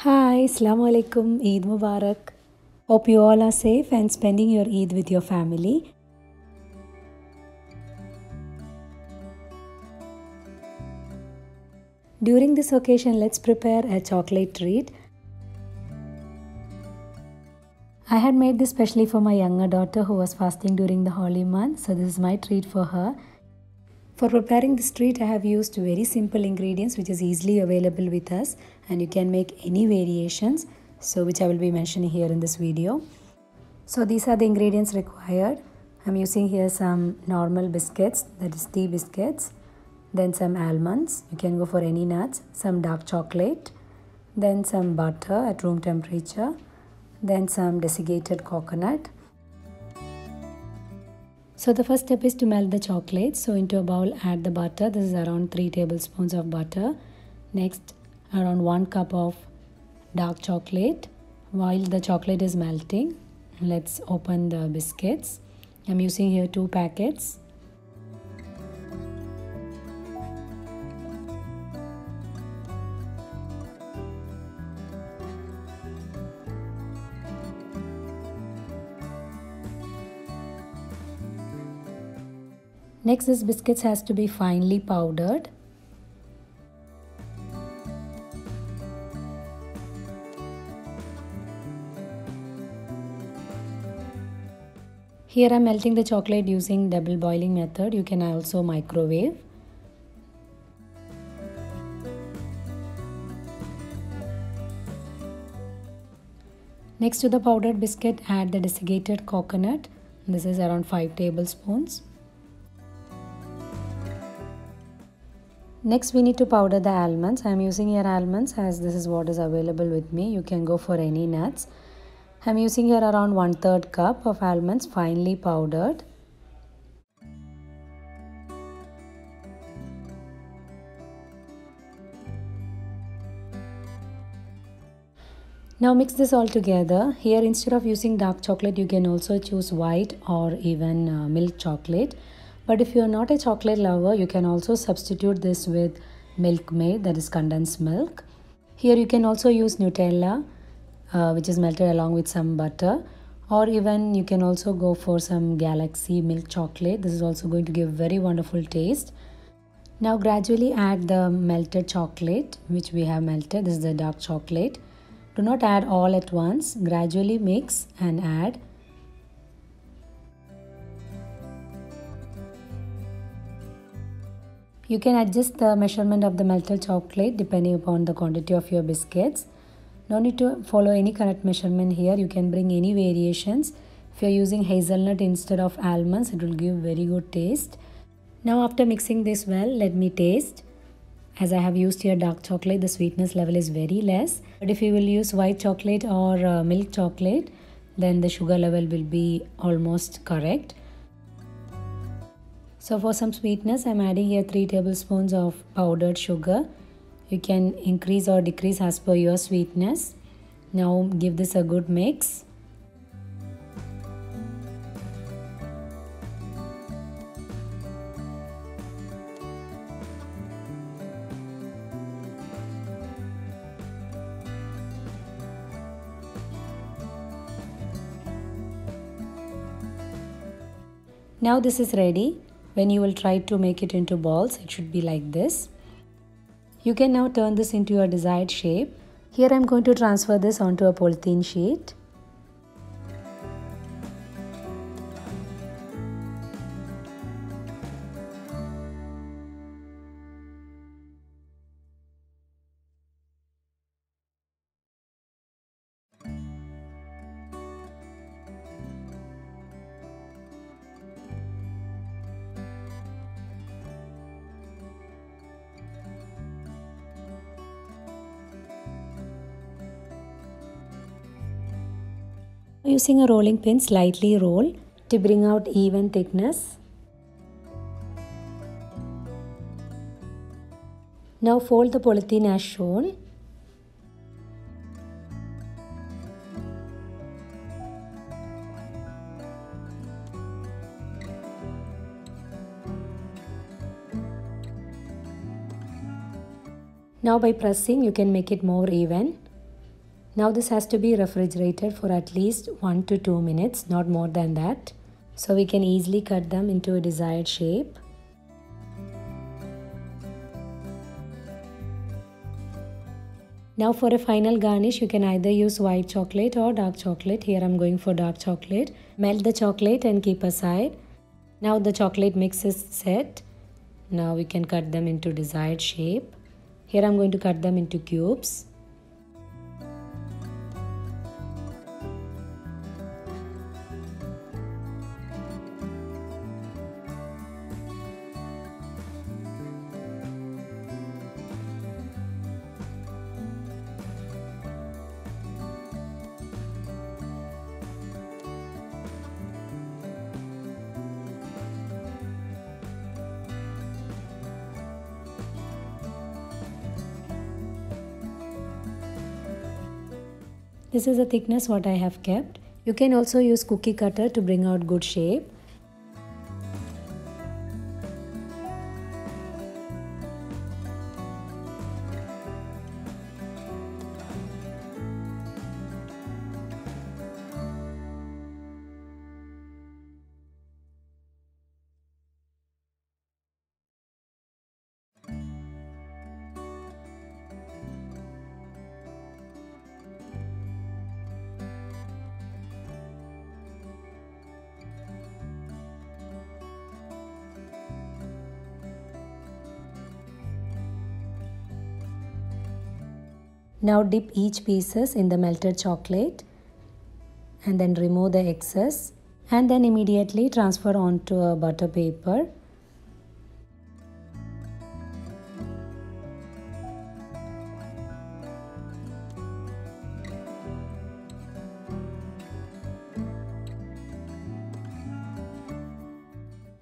Hi, Assalamu alaikum, Eid Mubarak. Hope you all are safe and spending your Eid with your family. During this occasion, let's prepare a chocolate treat. I had made this specially for my younger daughter who was fasting during the holy month, so this is my treat for her. For preparing this treat, I have used very simple ingredients which is easily available with us, and you can make any variations, so which I will be mentioning here in this video. So these are the ingredients required. I'm using here some normal biscuits, that is tea biscuits, then some almonds, you can go for any nuts, some dark chocolate, then some butter at room temperature, then some desiccated coconut. So the first step is to melt the chocolate. So into a bowl add the butter. This is around 3 tablespoons of butter. Next around 1 cup of dark chocolate. While the chocolate is melting, let's open the biscuits. I'm using here 2 packets. Next, this biscuits has to be finely powdered. Here I am melting the chocolate using double boiling method. You can also microwave. Next to the powdered biscuit, add the desiccated coconut. This is around 5 tablespoons. Next we need to powder the almonds. I am using here almonds as this is what is available with me. You can go for any nuts. I am using here around 1/3 cup of almonds finely powdered. Now mix this all together. Here instead of using dark chocolate you can also choose white or even milk chocolate. But if you are not a chocolate lover, you can also substitute this with Milkmaid, that is condensed milk. Here you can also use Nutella, which is melted along with some butter, or even you can also go for some Galaxy milk chocolate. This is also going to give very wonderful taste. Now gradually add the melted chocolate which we have melted. This is the dark chocolate. Do not add all at once. Gradually mix and add. You can adjust the measurement of the melted chocolate depending upon the quantity of your biscuits. No need to follow any correct measurement here. You can bring any variations. If you are using hazelnut instead of almonds, it will give very good taste. Now after mixing this well, let me taste. As I have used here dark chocolate, the sweetness level is very less. But if you will use white chocolate or milk chocolate, then the sugar level will be almost correct. So for some sweetness, I am adding here 3 tablespoons of powdered sugar. You can increase or decrease as per your sweetness. Now give this a good mix. Now this is ready. When you will try to make it into balls, it should be like this. You can now turn this into your desired shape. Here I am going to transfer this onto a polythene sheet. Using a rolling pin, slightly roll to bring out even thickness. Now fold the polythene as shown. Now by pressing, you can make it more even. Now this has to be refrigerated for at least 1 to 2 minutes, not more than that. So we can easily cut them into a desired shape. Now for a final garnish, you can either use white chocolate or dark chocolate. Here I'm going for dark chocolate. Melt the chocolate and keep aside. Now the chocolate mix is set. Now we can cut them into desired shape. Here I'm going to cut them into cubes. This is the thickness what I have kept. You can also use cookie cutter to bring out good shape. Now dip each pieces in the melted chocolate and then remove the excess and then immediately transfer onto a butter paper.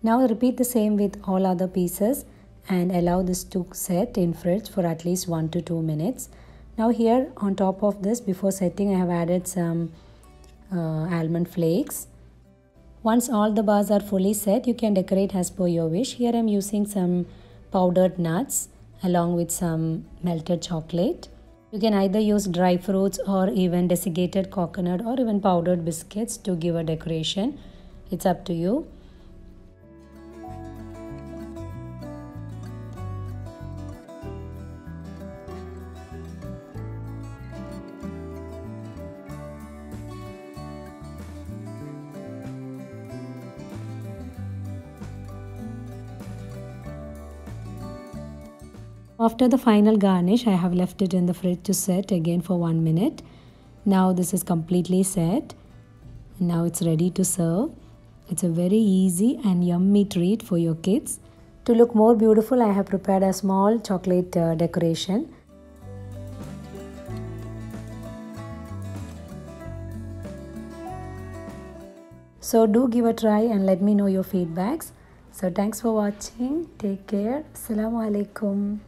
Now repeat the same with all other pieces and allow this to set in fridge for at least 1 to 2 minutes. Now here on top of this, before setting, I have added some almond flakes. Once all the bars are fully set, you can decorate as per your wish. Here I am using some powdered nuts along with some melted chocolate. You can either use dry fruits or even desiccated coconut or even powdered biscuits to give a decoration. It's up to you. After the final garnish, I have left it in the fridge to set again for 1 minute. Now this is completely set. Now it's ready to serve. It's a very easy and yummy treat for your kids. To look more beautiful, I have prepared a small chocolate decoration. So do give a try and let me know your feedbacks. So thanks for watching. Take care. Assalamu alaikum.